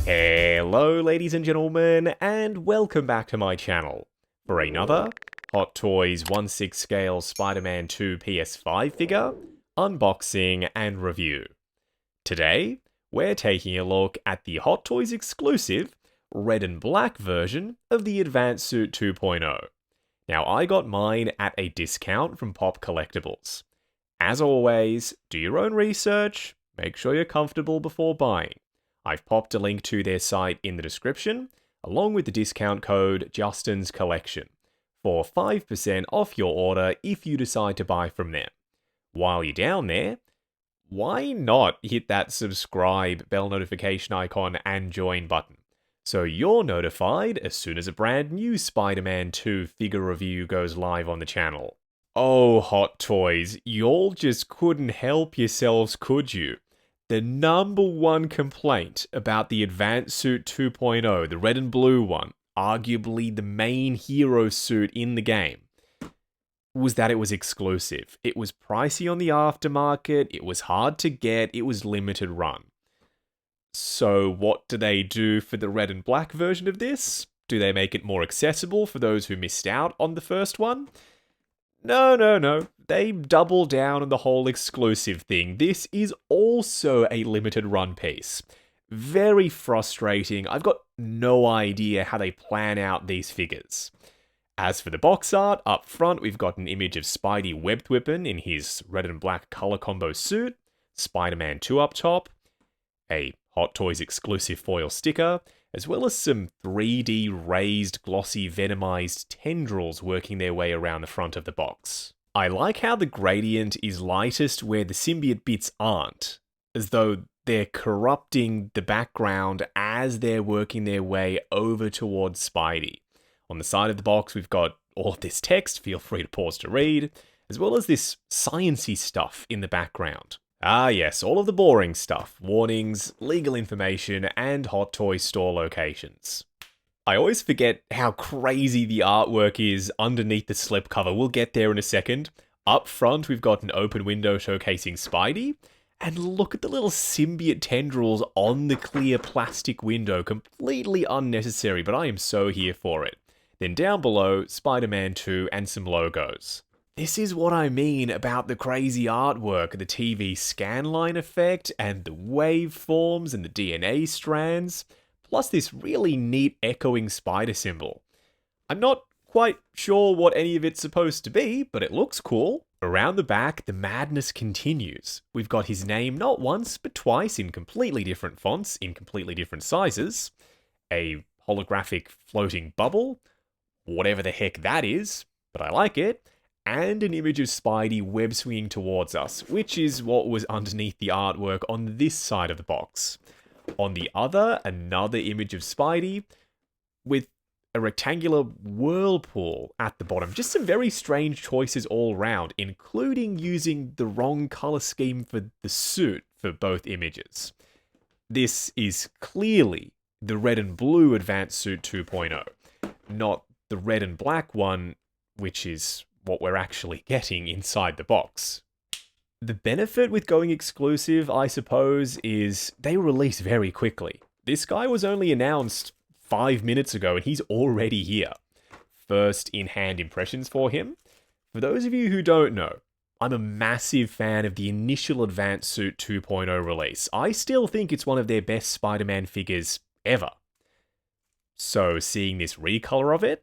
Hello ladies and gentlemen, and welcome back to my channel for another Hot Toys 1/6 scale Spider-Man 2 PS5 figure unboxing and review. Today, we're taking a look at the Hot Toys exclusive red and black version of the Advanced Suit 2.0. Now, I got mine at a discount from Pop Collectibles. As always, do your own research, make sure you're comfortable before buying. I've popped a link to their site in the description, along with the discount code Justin's Collection, for 5% off your order if you decide to buy from them. While you're down there, why not hit that subscribe, bell notification icon, and join button, so you're notified as soon as a brand new Spider-Man 2 figure review goes live on the channel. Oh, Hot Toys, y'all just couldn't help yourselves, could you? The number one complaint about the Advanced Suit 2.0, the red and blue one, arguably the main hero suit in the game, was that it was exclusive. It was pricey on the aftermarket, it was hard to get, it was limited run. So what do they do for the red and black version of this? Do they make it more accessible for those who missed out on the first one? No. They double down on the whole exclusive thing. This is also a limited run piece. Very frustrating. I've got no idea how they plan out these figures. As for the box art, up front we've got an image of Spidey web-whipping in his red and black color combo suit, Spider-Man 2 up top, a Hot Toys exclusive foil sticker, as well as some 3D raised glossy venomized tendrils working their way around the front of the box. I like how the gradient is lightest where the symbiote bits aren't, as though they're corrupting the background as they're working their way over towards Spidey. On the side of the box we've got all of this text, feel free to pause to read, as well as this sciencey stuff in the background. Ah yes, all of the boring stuff, warnings, legal information, and Hot Toy store locations. I always forget how crazy the artwork is underneath the slipcover. We'll get there in a second. Up front, we've got an open window showcasing Spidey, and look at the little symbiote tendrils on the clear plastic window. Completely unnecessary, but I am so here for it. Then down below, Spider-Man 2 and some logos. This is what I mean about the crazy artwork, the TV scanline effect, and the waveforms and the DNA strands, plus this really neat echoing spider symbol. I'm not quite sure what any of it's supposed to be, but it looks cool. Around the back, the madness continues. We've got his name not once, but twice in completely different fonts, in completely different sizes. A holographic floating bubble, whatever the heck that is, but I like it. And an image of Spidey web swinging towards us, which is what was underneath the artwork on this side of the box. On the other, another image of Spidey with a rectangular whirlpool at the bottom. Just some very strange choices all round, including using the wrong color scheme for the suit for both images. This is clearly the red and blue Advanced Suit 2.0, not the red and black one, which is what we're actually getting inside the box. The benefit with going exclusive, I suppose, is they release very quickly. This guy was only announced 5 minutes ago and he's already here. First in-hand impressions for him. For those of you who don't know, I'm a massive fan of the initial Advanced Suit 2.0 release. I still think it's one of their best Spider-Man figures ever. So seeing this recolor of it,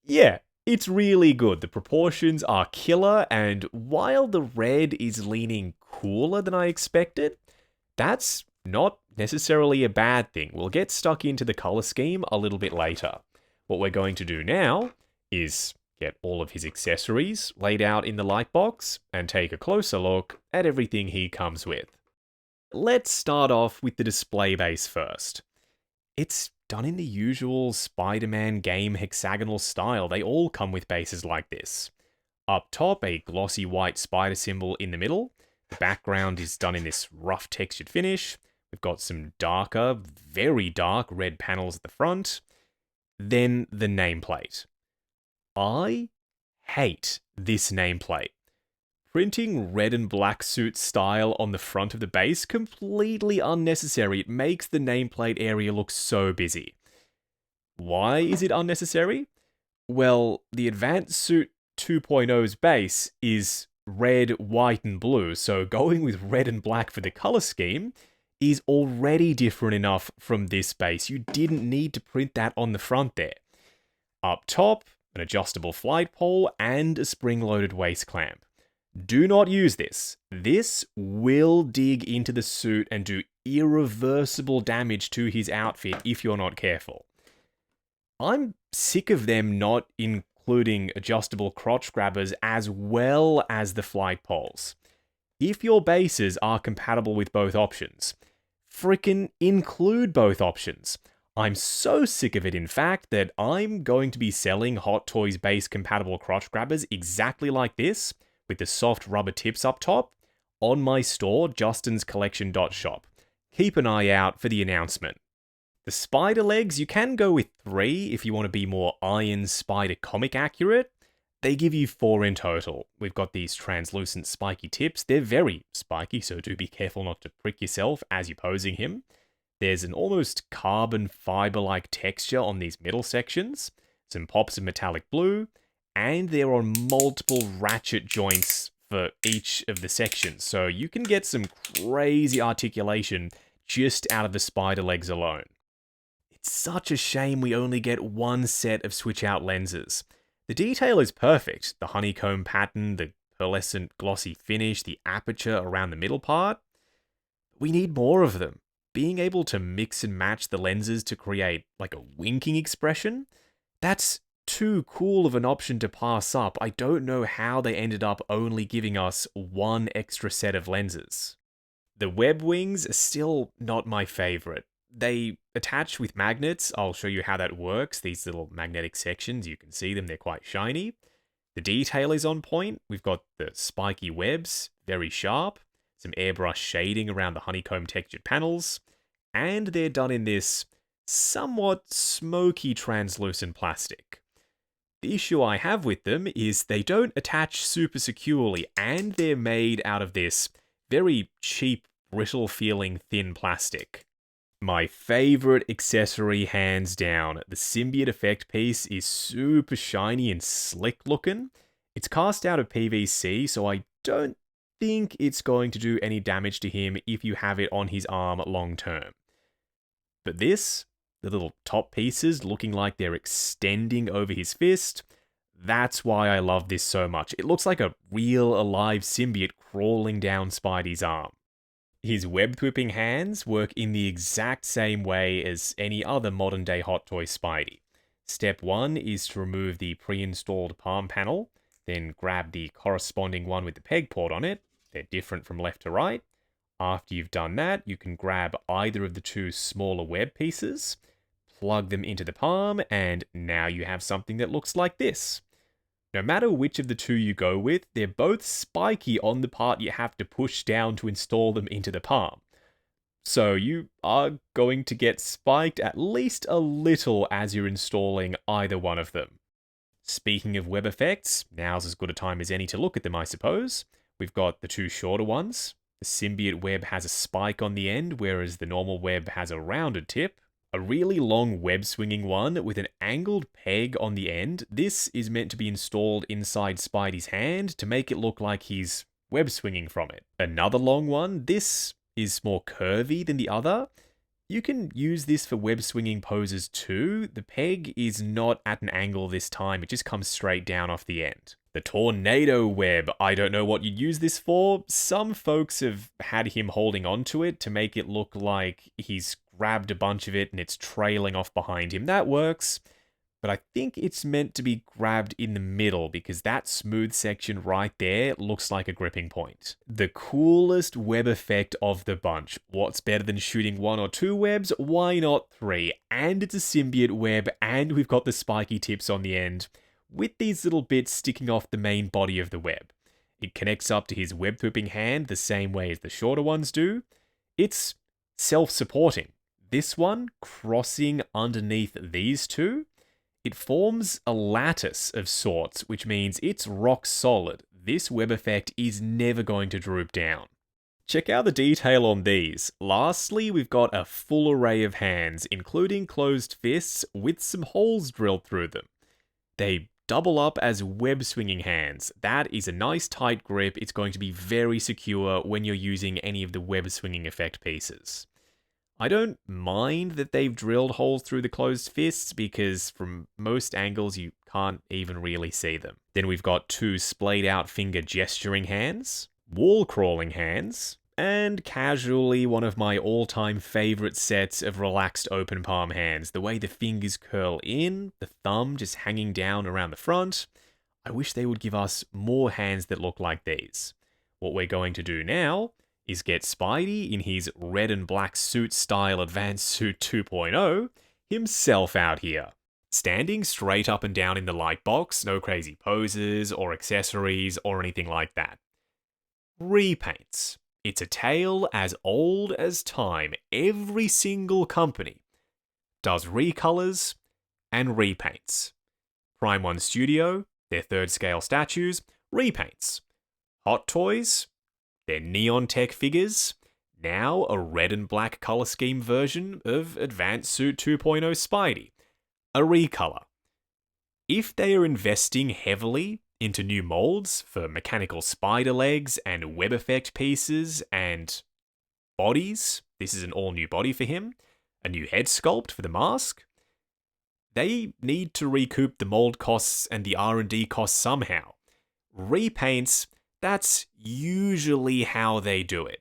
yeah, it's really good. The proportions are killer, and while the red is leaning cooler than I expected, that's not necessarily a bad thing. We'll get stuck into the color scheme a little bit later. What we're going to do now is get all of his accessories laid out in the light box and take a closer look at everything he comes with. Let's start off with the display base first. It's done in the usual Spider-Man game hexagonal style. They all come with bases like this. Up top, a glossy white spider symbol in the middle. The background is done in this rough textured finish. We've got some darker, very dark red panels at the front. Then the nameplate. I hate this nameplate. Printing red and black suit style on the front of the base, completely unnecessary. It makes the nameplate area look so busy. Why is it unnecessary? Well, the Advanced Suit 2.0's base is red, white, and blue, so going with red and black for the color scheme is already different enough from this base. You didn't need to print that on the front there. Up top, an adjustable flight pole and a spring-loaded waist clamp. Do not use this. This will dig into the suit and do irreversible damage to his outfit if you're not careful. I'm sick of them not including adjustable crotch grabbers as well as the flight poles. If your bases are compatible with both options, frickin' include both options. I'm so sick of it, in fact, that I'm going to be selling Hot Toys base compatible crotch grabbers exactly like this, with the soft rubber tips up top, on my store, justinscollection.shop. Keep an eye out for the announcement. The spider legs, you can go with 3 if you want to be more Iron Spider comic accurate. They give you 4 in total. We've got these translucent spiky tips. They're very spiky, so do be careful not to prick yourself as you're posing him. There's an almost carbon fiber-like texture on these middle sections, some pops of metallic blue, and there are multiple ratchet joints for each of the sections, so you can get some crazy articulation just out of the spider legs alone. It's such a shame we only get one set of switch-out lenses. The detail is perfect. The honeycomb pattern, the pearlescent glossy finish, the aperture around the middle part. We need more of them. Being able to mix and match the lenses to create like a winking expression, that's too cool of an option to pass up. I don't know how they ended up only giving us one extra set of lenses. The web wings are still not my favorite. They attach with magnets. I'll show you how that works. These little magnetic sections, you can see them, they're quite shiny. The detail is on point. We've got the spiky webs, very sharp, some airbrush shading around the honeycomb textured panels, and they're done in this somewhat smoky translucent plastic. The issue I have with them is they don't attach super securely, and they're made out of this very cheap, brittle feeling thin plastic. My favorite accessory, hands down. The symbiote effect piece is super shiny and slick looking. It's cast out of PVC, so I don't think it's going to do any damage to him if you have it on his arm long term. But this, the little top pieces looking like they're extending over his fist, that's why I love this so much. It looks like a real alive symbiote crawling down Spidey's arm. His web-whipping hands work in the exact same way as any other modern-day Hot Toy Spidey. Step 1 is to remove the pre-installed palm panel, then grab the corresponding one with the peg port on it. They're different from left to right. After you've done that, you can grab either of the 2 smaller web pieces, plug them into the palm, and now you have something that looks like this. No matter which of the 2 you go with, they're both spiky on the part you have to push down to install them into the palm. So you are going to get spiked at least a little as you're installing either one of them. Speaking of web effects, now's as good a time as any to look at them, I suppose. We've got the 2 shorter ones. The symbiote web has a spike on the end, whereas the normal web has a rounded tip. A really long web-swinging one with an angled peg on the end. This is meant to be installed inside Spidey's hand to make it look like he's web-swinging from it. Another long one. This is more curvy than the other. You can use this for web-swinging poses too. The peg is not at an angle this time. It just comes straight down off the end. The tornado web. I don't know what you'd use this for. Some folks have had him holding onto it to make it look like he's grabbed a bunch of it and it's trailing off behind him. That works, but I think it's meant to be grabbed in the middle because that smooth section right there looks like a gripping point. The coolest web effect of the bunch. What's better than shooting 1 or 2 webs? Why not 3? And it's a symbiote web, and we've got the spiky tips on the end, with these little bits sticking off the main body of the web. It connects up to his web-whipping hand the same way as the shorter ones do. It's self-supporting. This one, crossing underneath these 2, it forms a lattice of sorts, which means it's rock solid. this web effect is never going to droop down. Check out the detail on these. Lastly, we've got a full array of hands, including closed fists with some holes drilled through them. They double up as web swinging hands. That is a nice tight grip. It's going to be very secure when you're using any of the web swinging effect pieces. I don't mind that they've drilled holes through the closed fists because from most angles you can't even really see them. Then we've got two splayed out finger gesturing hands, wall crawling hands, and casually one of my all-time favorite sets of relaxed open palm hands. The way the fingers curl in, the thumb just hanging down around the front. I wish they would give us more hands that look like these. What we're going to do now is get Spidey in his red and black suit style Advanced Suit 2.0 himself out here. Standing straight up and down in the light box, no crazy poses or accessories or anything like that. Repaints. It's a tale as old as time. Every single company does recolors and repaints. Prime 1 Studio, their third scale statues, repaints. Hot Toys, their neon tech figures, now a red and black color scheme version of Advanced Suit 2.0 Spidey, a recolor. If they are investing heavily into new molds for mechanical spider legs and web effect pieces and bodies, this is an all new body for him, a new head sculpt for the mask, they need to recoup the mold costs and the R&D costs somehow. Repaints, that's usually how they do it,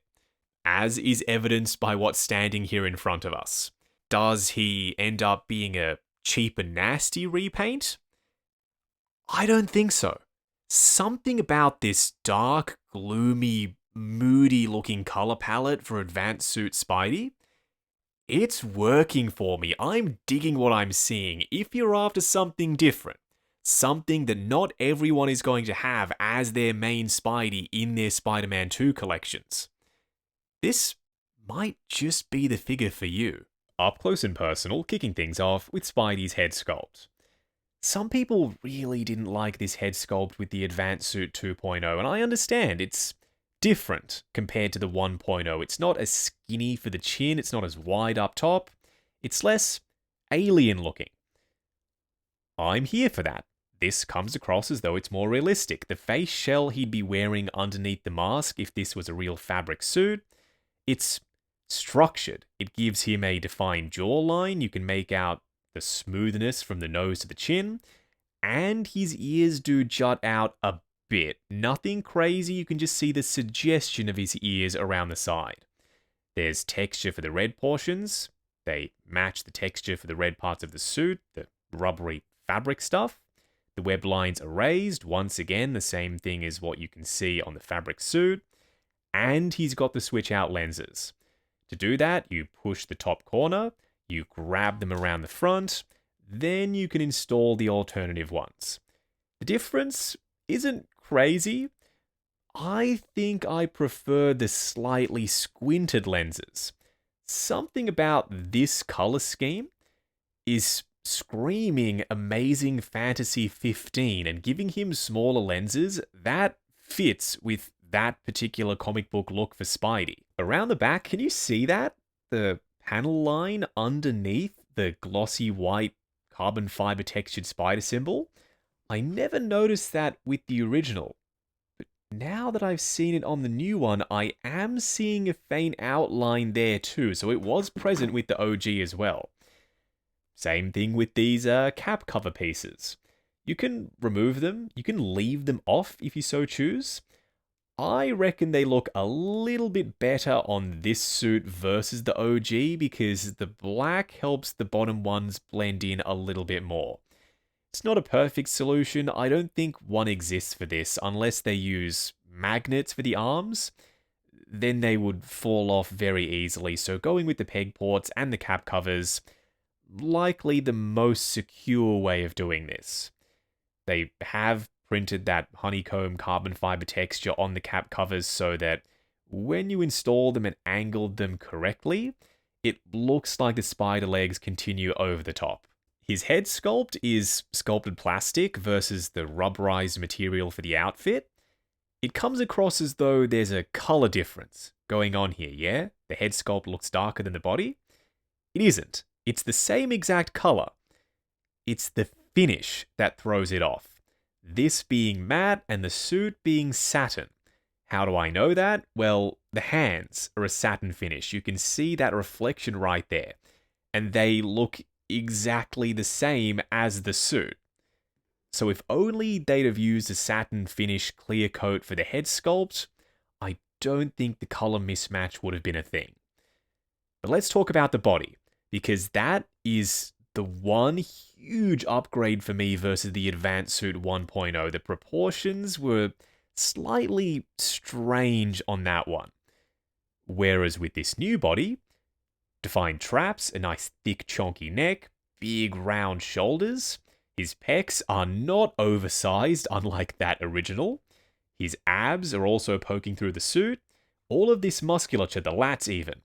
as is evidenced by what's standing here in front of us. Does he end up being a cheap and nasty repaint? I don't think so. Something about this dark, gloomy, moody-looking color palette for Advanced Suit Spidey, it's working for me. I'm digging what I'm seeing. If you're after something different, something that not everyone is going to have as their main Spidey in their Spider-Man 2 collections, this might just be the figure for you. Up close and personal, kicking things off with Spidey's head sculpt. Some people really didn't like this head sculpt with the Advanced Suit 2.0, and I understand, it's different compared to the 1.0. It's not as skinny for the chin, it's not as wide up top, it's less alien looking. I'm here for that. This comes across as though it's more realistic. The face shell he'd be wearing underneath the mask if this was a real fabric suit, it's structured. It gives him a defined jawline. You can make out the smoothness from the nose to the chin, and his ears do jut out a bit. Nothing crazy, you can just see the suggestion of his ears around the side. There's texture for the red portions. They match the texture for the red parts of the suit, the rubbery fabric stuff. The web lines are raised, once again the same thing as what you can see on the fabric suit, and he's got the switch out lenses. To do that, you push the top corner, you grab them around the front, then you can install the alternative ones. The difference isn't crazy. I think I prefer the slightly squinted lenses. Something about this color scheme is screaming Amazing Fantasy 15, and giving him smaller lenses, that fits with that particular comic book look for Spidey. Around the back, can you see that? The panel line underneath the glossy white carbon fiber textured spider symbol? I never noticed that with the original, but now that I've seen it on the new one, I am seeing a faint outline there too, so it was present with the OG as well. Same thing with these cap cover pieces. You can remove them, you can leave them off if you so choose. I reckon they look a little bit better on this suit versus the OG because the black helps the bottom ones blend in a little bit more. It's not a perfect solution. I don't think one exists for this unless they use magnets for the arms. Then they would fall off very easily. So going with the peg ports and the cap covers, likely the most secure way of doing this. They have printed that honeycomb carbon fiber texture on the cap covers so that when you install them and angled them correctly, it looks like the spider legs continue over the top. His head sculpt is sculpted plastic versus the rubberized material for the outfit. It comes across as though there's a color difference going on here, yeah? The head sculpt looks darker than the body. It isn't. It's the same exact color. It's the finish that throws it off. This being matte and the suit being satin. How do I know that? Well, the hands are a satin finish. You can see that reflection right there. And they look exactly the same as the suit. So if only they'd have used a satin finish clear coat for the head sculpt, I don't think the color mismatch would have been a thing. But let's talk about the body, because that is the one huge upgrade for me versus the Advanced Suit 1.0. The proportions were slightly strange on that one. Whereas with this new body, defined traps, a nice thick chonky neck, big round shoulders. His pecs are not oversized, unlike that original. His abs are also poking through the suit. All of this musculature, the lats even.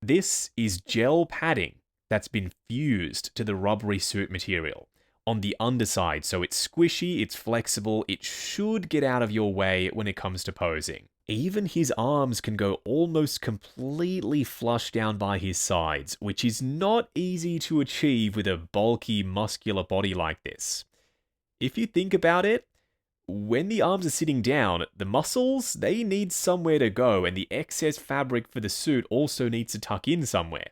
This is gel padding that's been fused to the rubbery suit material on the underside, so it's squishy, it's flexible, it should get out of your way when it comes to posing. Even his arms can go almost completely flush down by his sides, which is not easy to achieve with a bulky, muscular body like this. If you think about it, when the arms are sitting down, the muscles, they need somewhere to go, and the excess fabric for the suit also needs to tuck in somewhere.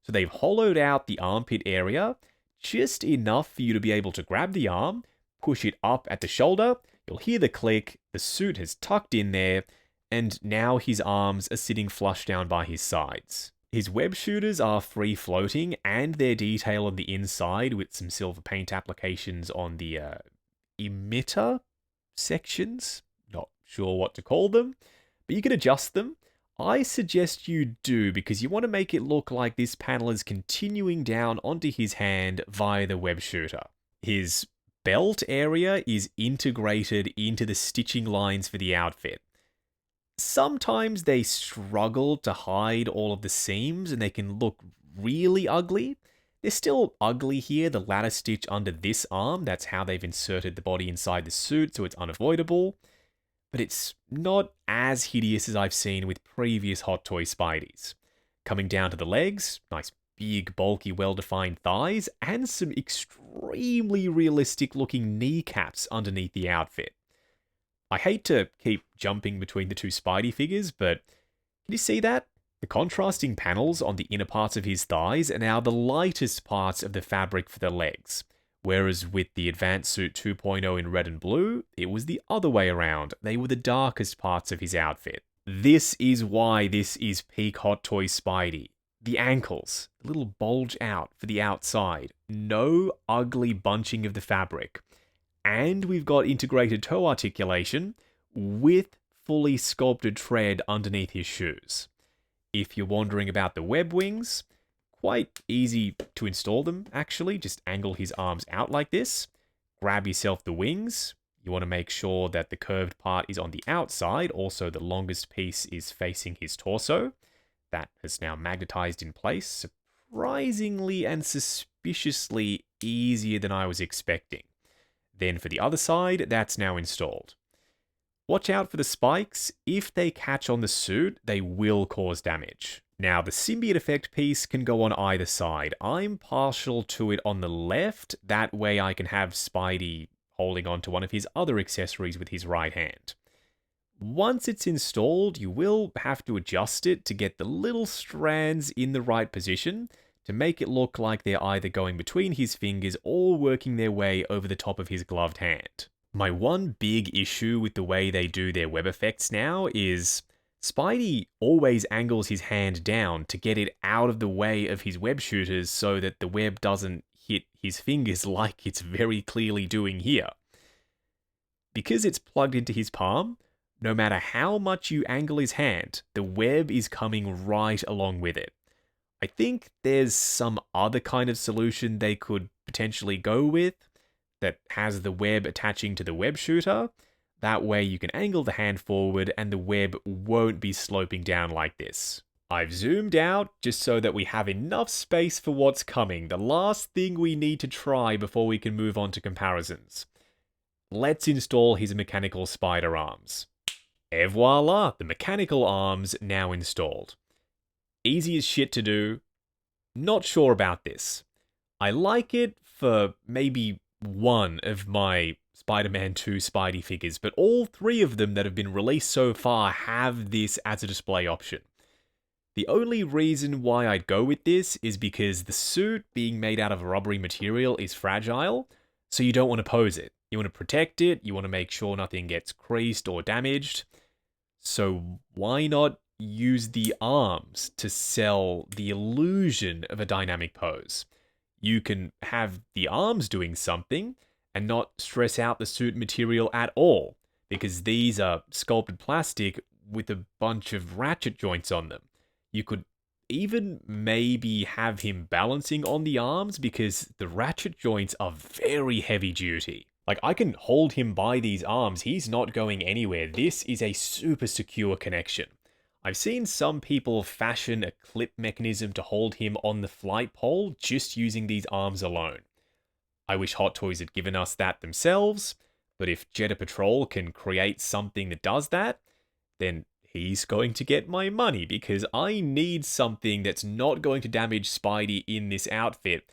So they've hollowed out the armpit area, just enough for you to be able to grab the arm, push it up at the shoulder, you'll hear the click, the suit has tucked in there, and now his arms are sitting flush down by his sides. His web shooters are free floating, and they're detailed on the inside with some silver paint applications on the emitter sections. Not sure what to call them, but you can adjust them. I suggest you do, because you want to make it look like this panel is continuing down onto his hand via the web shooter. His belt area is integrated into the stitching lines for the outfit. Sometimes they struggle to hide all of the seams and they can look really ugly. They're still ugly here, the ladder stitch under this arm, that's how they've inserted the body inside the suit, so it's unavoidable. But it's not as hideous as I've seen with previous Hot Toy Spideys. Coming down to the legs, nice big, bulky, well-defined thighs, and some extremely realistic looking kneecaps underneath the outfit. I hate to keep jumping between the two Spidey figures, but can you see that? The contrasting panels on the inner parts of his thighs are now the lightest parts of the fabric for the legs. Whereas with the Advanced Suit 2.0 in red and blue, it was the other way around. They were the darkest parts of his outfit. This is why this is peak Hot Toy Spidey. The ankles, a little bulge out for the outside. No ugly bunching of the fabric. And we've got integrated toe articulation with fully sculpted tread underneath his shoes. If you're wondering about the web wings, quite easy to install them, actually. Just angle his arms out like this. Grab yourself the wings. You want to make sure that the curved part is on the outside. Also, the longest piece is facing his torso. That has now magnetized in place. Surprisingly and suspiciously easier than I was expecting. Then for the other side, that's now installed. Watch out for the spikes. If they catch on the suit, they will cause damage. Now, the symbiote effect piece can go on either side. I'm partial to it on the left. That way I can have Spidey holding on to one of his other accessories with his right hand. Once it's installed, you will have to adjust it to get the little strands in the right position to make it look like they're either going between his fingers or working their way over the top of his gloved hand. My one big issue with the way they do their web effects now is Spidey always angles his hand down to get it out of the way of his web shooters so that the web doesn't hit his fingers like it's very clearly doing here. Because it's plugged into his palm, no matter how much you angle his hand, the web is coming right along with it. I think there's some other kind of solution they could potentially go with that has the web attaching to the web shooter. That way you can angle the hand forward and the web won't be sloping down like this. I've zoomed out just so that we have enough space for what's coming. The last thing we need to try before we can move on to comparisons. Let's install his mechanical spider arms. Et voila, the mechanical arms now installed. Easy as shit to do. Not sure about this. I like it for maybe one of my Spider-Man 2 Spidey figures, but all three of them that have been released so far have this as a display option. The only reason why I'd go with this is because the suit being made out of a rubbery material is fragile, so you don't want to pose it. You want to protect it, you want to make sure nothing gets creased or damaged. So why not use the arms to sell the illusion of a dynamic pose? You can have the arms doing something and not stress out the suit material at all, because these are sculpted plastic with a bunch of ratchet joints on them. You could even maybe have him balancing on the arms because the ratchet joints are very heavy duty. Like, I can hold him by these arms, he's not going anywhere. This is a super secure connection. I've seen some people fashion a clip mechanism to hold him on the flight pole just using these arms alone. I wish Hot Toys had given us that themselves, but if Jetta Patrol can create something that does that, then he's going to get my money, because I need something that's not going to damage Spidey in this outfit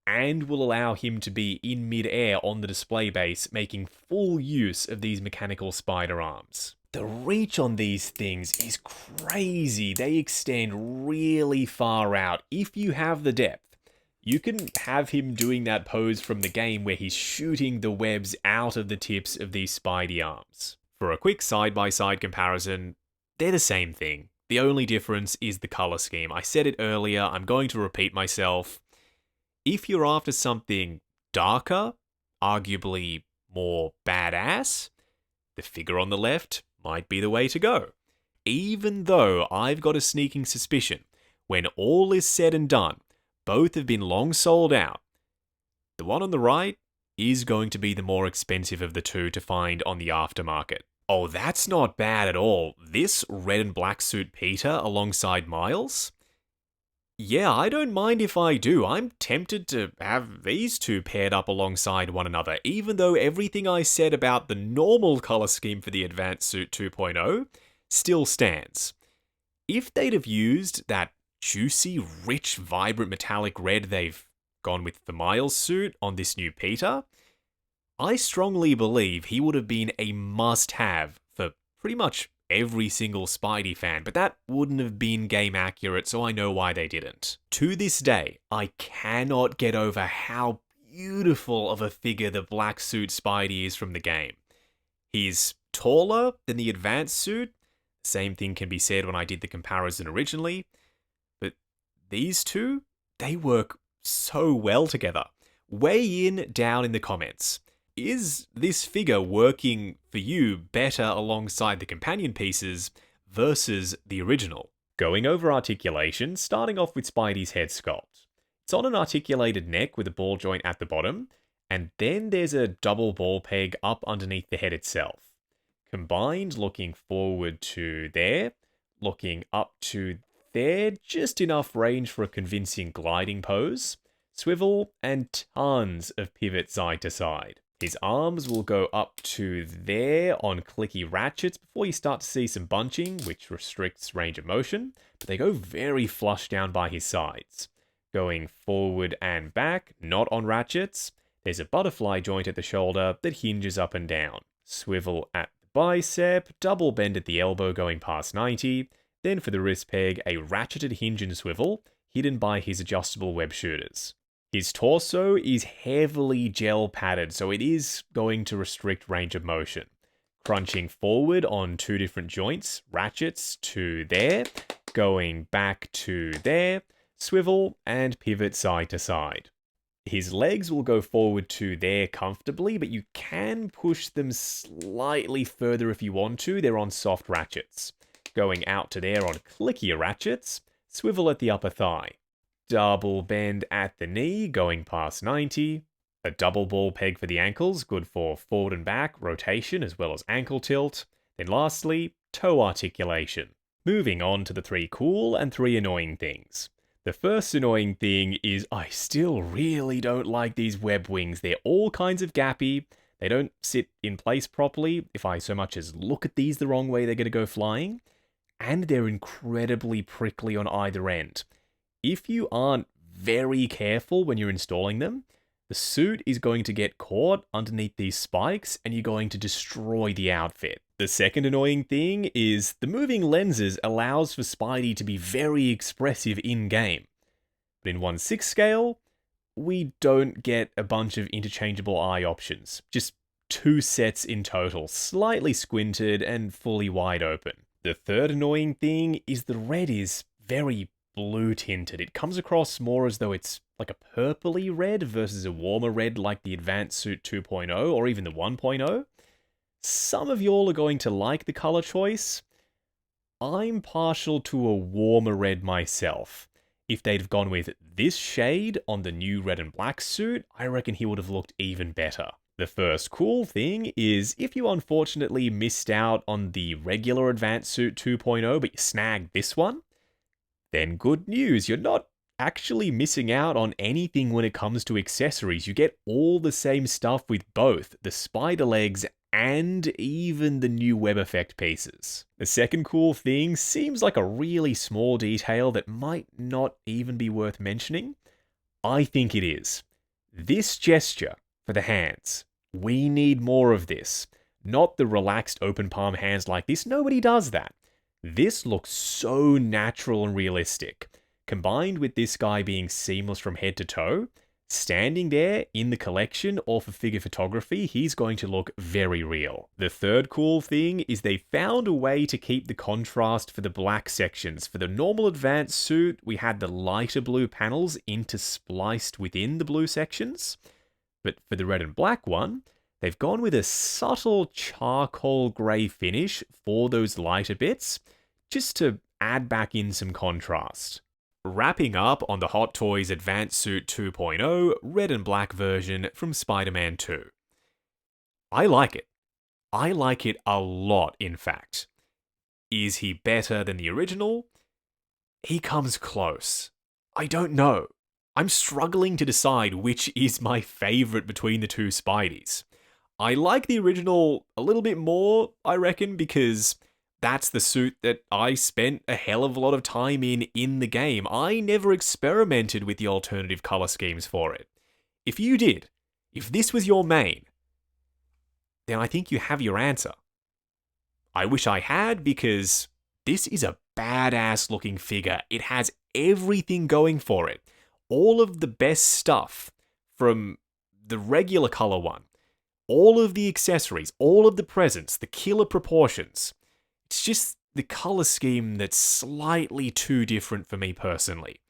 and will allow him to be in mid-air on the display base, making full use of these mechanical spider arms. The reach on these things is crazy. They extend really far out. If you have the depth, you can have him doing that pose from the game where he's shooting the webs out of the tips of these Spidey arms. For a quick side-by-side comparison, they're the same thing. The only difference is the color scheme. I said it earlier, I'm going to repeat myself. If you're after something darker, arguably more badass, the figure on the left might be the way to go. Even though I've got a sneaking suspicion, when all is said and done, both have been long sold out. The one on the right is going to be the more expensive of the two to find on the aftermarket. Oh, that's not bad at all. This red and black suit Peter alongside Miles? Yeah, I don't mind if I do. I'm tempted to have these two paired up alongside one another, even though everything I said about the normal color scheme for the Advanced Suit 2.0 still stands. If they'd have used that juicy, rich, vibrant metallic red they've gone with the Miles suit on this new Peter, I strongly believe he would have been a must-have for pretty much every single Spidey fan, but that wouldn't have been game accurate, so I know why they didn't. To this day, I cannot get over how beautiful of a figure the black suit Spidey is from the game. He's taller than the Advanced suit. Same thing can be said when I did the comparison originally, but these two, they work so well together. Weigh in down in the comments. Is this figure working for you better alongside the companion pieces versus the original? Going over articulation, starting off with Spidey's head sculpt. It's on an articulated neck with a ball joint at the bottom, and then there's a double ball peg up underneath the head itself. Combined, looking forward to there, looking up to there, just enough range for a convincing gliding pose, swivel, and tons of pivot side to side. His arms will go up to there on clicky ratchets before you start to see some bunching, which restricts range of motion, but they go very flush down by his sides. Going forward and back, not on ratchets, there's a butterfly joint at the shoulder that hinges up and down. Swivel at the bicep, double bend at the elbow going past 90, then for the wrist peg, a ratcheted hinge and swivel, hidden by his adjustable web shooters. His torso is heavily gel padded, so it is going to restrict range of motion. Crunching forward on two different joints, ratchets to there, going back to there, swivel and pivot side to side. His legs will go forward to there comfortably, but you can push them slightly further if you want to. They're on soft ratchets. Going out to there on clickier ratchets, swivel at the upper thigh. Double bend at the knee, going past 90. A double ball peg for the ankles, good for forward and back, rotation, as well as ankle tilt. Then lastly, toe articulation. Moving on to the 3 cool and 3 annoying things. The first annoying thing is I still really don't like these web wings. They're all kinds of gappy. They don't sit in place properly. If I so much as look at these the wrong way, they're going to go flying. And they're incredibly prickly on either end. If you aren't very careful when you're installing them, the suit is going to get caught underneath these spikes and you're going to destroy the outfit. The second annoying thing is the moving lenses allows for Spidey to be very expressive in-game. But in 1/6 scale, we don't get a bunch of interchangeable eye options. Just 2 sets in total, slightly squinted and fully wide open. The third annoying thing is the red is very blue tinted. It comes across more as though it's like a purpley red versus a warmer red like the Advanced Suit 2.0 or even the 1.0. Some of y'all are going to like the color choice. I'm partial to a warmer red myself. If they'd have gone with this shade on the new red and black suit, I reckon he would have looked even better. The first cool thing is if you unfortunately missed out on the regular Advanced Suit 2.0 but you snagged this one, then good news, you're not actually missing out on anything when it comes to accessories. You get all the same stuff with both the spider legs and even the new web effect pieces. The second cool thing seems like a really small detail that might not even be worth mentioning. I think it is. This gesture for the hands. We need more of this. Not the relaxed open palm hands like this. Nobody does that. This looks so natural and realistic. Combined with this guy being seamless from head to toe, standing there in the collection or for figure photography, he's going to look very real. The third cool thing is they found a way to keep the contrast for the black sections. For the normal Advanced Suit, we had the lighter blue panels interspliced within the blue sections. But for the red and black one, they've gone with a subtle charcoal grey finish for those lighter bits, just to add back in some contrast. Wrapping up on the Hot Toys Advanced Suit 2.0 red and black version from Spider-Man 2. I like it. I like it a lot, in fact. Is he better than the original? He comes close. I don't know. I'm struggling to decide which is my favourite between the two Spideys. I like the original a little bit more, I reckon, because that's the suit that I spent a hell of a lot of time in the game. I never experimented with the alternative colour schemes for it. If you did, if this was your main, then I think you have your answer. I wish I had, because this is a badass looking figure. It has everything going for it. All of the best stuff from the regular colour one. All of the accessories, all of the presents, the killer proportions. It's just the colour scheme that's slightly too different for me personally.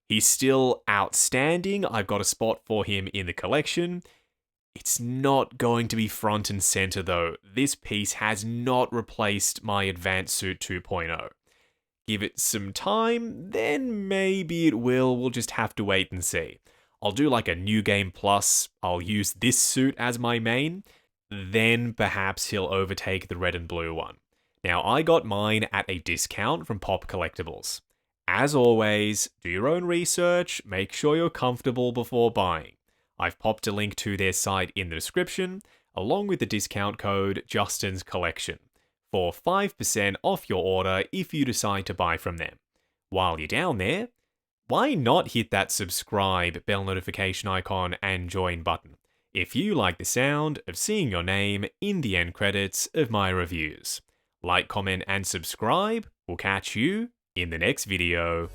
He's still outstanding. I've got a spot for him in the collection. It's not going to be front and centre though. This piece has not replaced my Advanced Suit 2.0. Give it some time, then maybe it will. We'll just have to wait and see. I'll do like a New Game Plus. I'll use this suit as my main. Then perhaps he'll overtake the red and blue one. Now, I got mine at a discount from Pop Collectibles. As always, do your own research, make sure you're comfortable before buying. I've popped a link to their site in the description, along with the discount code Justin's Collection, for 5% off your order if you decide to buy from them. While you're down there, why not hit that subscribe, bell notification icon, and join button if you like the sound of seeing your name in the end credits of my reviews. Like, comment, and subscribe. We'll catch you in the next video.